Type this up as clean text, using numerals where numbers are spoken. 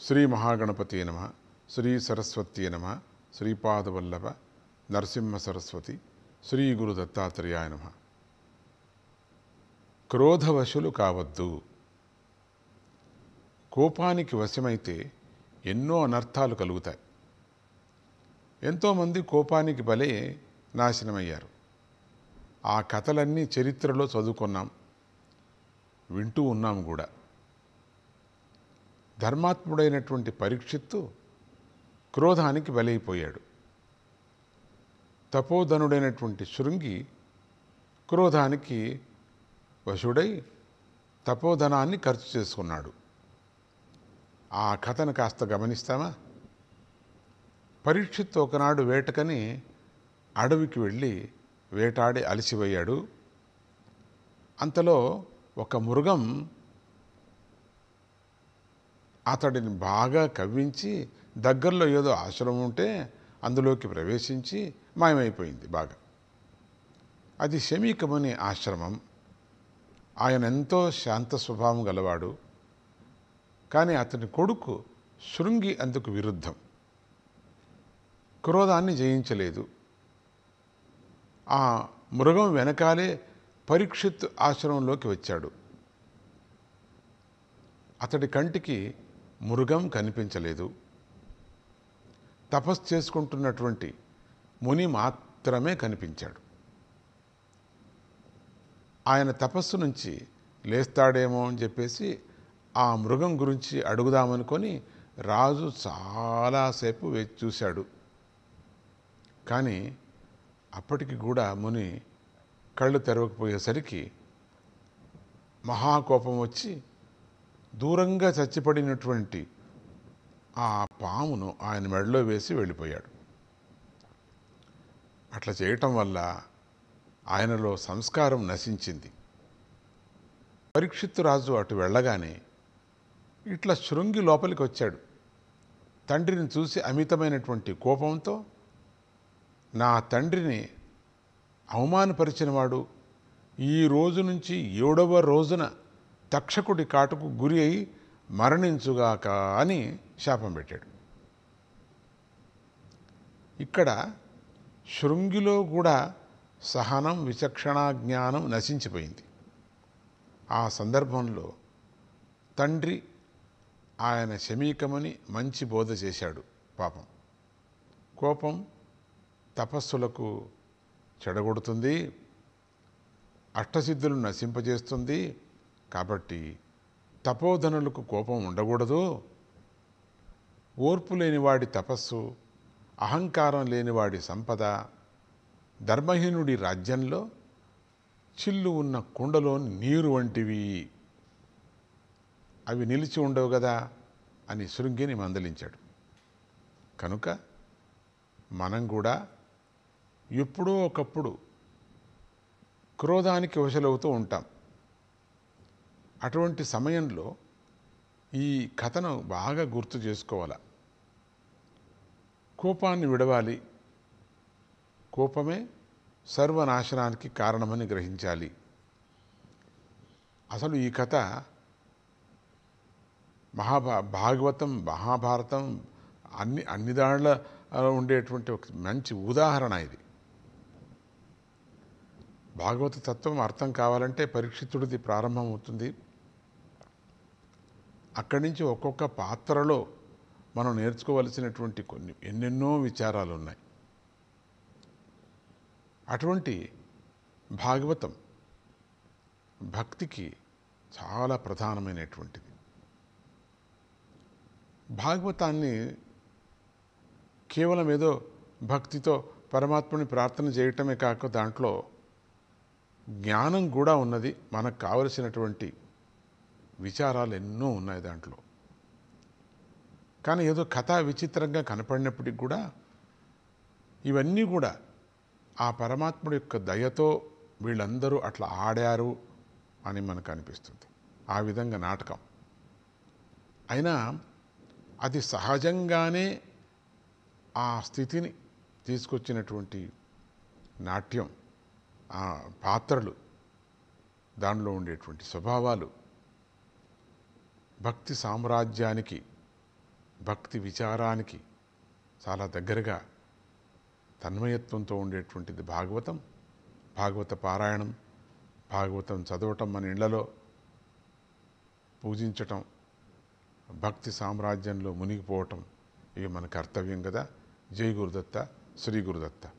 శ్రీ మహాగణపతి నమ, శ్రీ సరస్వతి నమ, శ్రీపాదవల్లభ నరసింహ సరస్వతి, శ్రీ గురు దత్తాత్రేయాయ నమ. క్రోధవశులు కావద్దు. కోపానికి వశమైతే ఎన్నో అనర్థాలు కలుగుతాయి. ఎంతోమంది కోపానికి బలే నాశనమయ్యారు. ఆ కథలన్నీ చరిత్రలో చదువుకున్నాం, వింటూ ఉన్నాం కూడా. ధర్మాత్ముడైనటువంటి పరీక్షిత్తు క్రోధానికి బలైపోయాడు. తపోధనుడైనటువంటి శృంగి క్రోధానికి వశుడై తపోధనాన్ని ఖర్చు చేసుకున్నాడు. ఆ కథను కాస్త గమనిస్తామా? పరీక్షిత్తు ఒకనాడు వేటకని అడవికి వెళ్ళి వేటాడి అలసిపోయాడు. అంతలో ఒక మృగం అతడిని బాగా కవ్వించి దగ్గరలో ఏదో ఆశ్రమం ఉంటే అందులోకి ప్రవేశించి మాయమైపోయింది బాగా. అది శమీకముని ఆశ్రమం. ఆయన ఎంతో శాంత స్వభావం గలవాడు. కానీ అతని కొడుకు శృంగి అందుకు విరుద్ధం. క్రోధాన్ని జయించలేదు. ఆ మృగం వెనకాలే పరీక్షిత్ ఆశ్రమంలోకి వచ్చాడు. అతడి కంటికి మృగం కనిపించలేదు. తపస్సు చేసుకుంటున్నటువంటి ముని మాత్రమే కనిపించాడు. ఆయన తపస్సు నుంచి లేస్తాడేమో అని చెప్పేసి ఆ మృగం గురించి అడుగుదామనుకొని రాజు చాలాసేపు వేచి చూశాడు. కానీ అప్పటికి కూడా ముని కళ్ళు తెరవకపోయేసరికి మహాకోపం వచ్చి దూరంగా చచ్చిపడినటువంటి ఆ పామును ఆయన మెడలో వేసి వెళ్ళిపోయాడు. అట్లా చేయటం వల్ల ఆయనలో సంస్కారం నశించింది. పరీక్షిత్తు రాజు అటు వెళ్ళగానే ఇట్లా శృంగి లోపలికి వచ్చాడు. తండ్రిని చూసి అమితమైనటువంటి కోపంతో, నా తండ్రిని అవమానపరిచినవాడు ఈ రోజు నుంచి 7వ రోజున తక్షకుడి కాటుకు గురి అయి మరణించుగాక అని శాపం పెట్టాడు. ఇక్కడ శృంగిలో కూడా సహనం, విచక్షణ, జ్ఞానం నశించిపోయింది. ఆ సందర్భంలో తండ్రి ఆయన శమీకముని మంచి బోధ చేశాడు. పాపం కోపం తపస్సులకు చెడగొడుతుంది, అష్టసిద్ధులను నశింపజేస్తుంది. కాబట్టి తపోధనులకు కోపం ఉండకూడదు. ఓర్పు లేనివాడి తపస్సు, అహంకారం లేనివాడి సంపద, ధర్మహీనుడి రాజ్యంలో చిల్లు ఉన్న కుండలో నీరు వంటివి, అవి నిలిచి ఉండవు కదా అని శృంగిని మందలించాడు. కనుక మనం కూడా ఎప్పుడో ఒకప్పుడు క్రోధానికి వశలవుతూ ఉంటాం. అటువంటి సమయంలో ఈ కథను బాగా గుర్తు చేసుకోవాలి. కోపాన్ని విడవాలి. కోపమే సర్వనాశనానికి కారణమని గ్రహించాలి. అసలు ఈ కథ భాగవతం, మహాభారతం అన్ని దాంట్లో ఉండేటువంటి ఒక మంచి ఉదాహరణ ఇది. భాగవత తత్వం అర్థం కావాలంటే పరీక్షితుడిది ప్రారంభమవుతుంది. అక్కడి నుంచి ఒక్కొక్క పాత్రలో మనం నేర్చుకోవలసినటువంటి ఎన్నెన్నో విచారాలు ఉన్నాయి. అటువంటి భాగవతం భక్తికి చాలా ప్రధానమైనటువంటిది. భాగవతాన్ని కేవలం ఏదో భక్తితో పరమాత్మని ప్రార్థన చేయటమే కాక దాంట్లో జ్ఞానం కూడా ఉన్నది. మనకు కావలసినటువంటి విచారాలు ఎన్నో ఉన్నాయి దాంట్లో. కానీ ఏదో కథ విచిత్రంగా కనపడినప్పటికి కూడా ఇవన్నీ కూడా ఆ పరమాత్ముడి యొక్క దయతో వీళ్ళందరూ అట్లా ఆడారు అని మనకు అనిపిస్తుంది. ఆ విధంగా నాటకం అయినా అది సహజంగానే ఆ స్థితిని తీసుకొచ్చినటువంటి నాట్యం, ఆ పాత్రలు, దానిలో ఉండేటువంటి స్వభావాలు భక్తి సామ్రాజ్యానికి భక్తి విచారానికి చాలా దగ్గరగా తన్మయత్వంతో ఉండేటువంటిది భాగవతం. భాగవత పారాయణం, భాగవతం చదవటం, మన ఇళ్లలో పూజించటం, భక్తి సామ్రాజ్యంలో మునిగిపోవటం, ఇవి మన కర్తవ్యం కదా. జై గురుదత్త, శ్రీ గురుదత్త.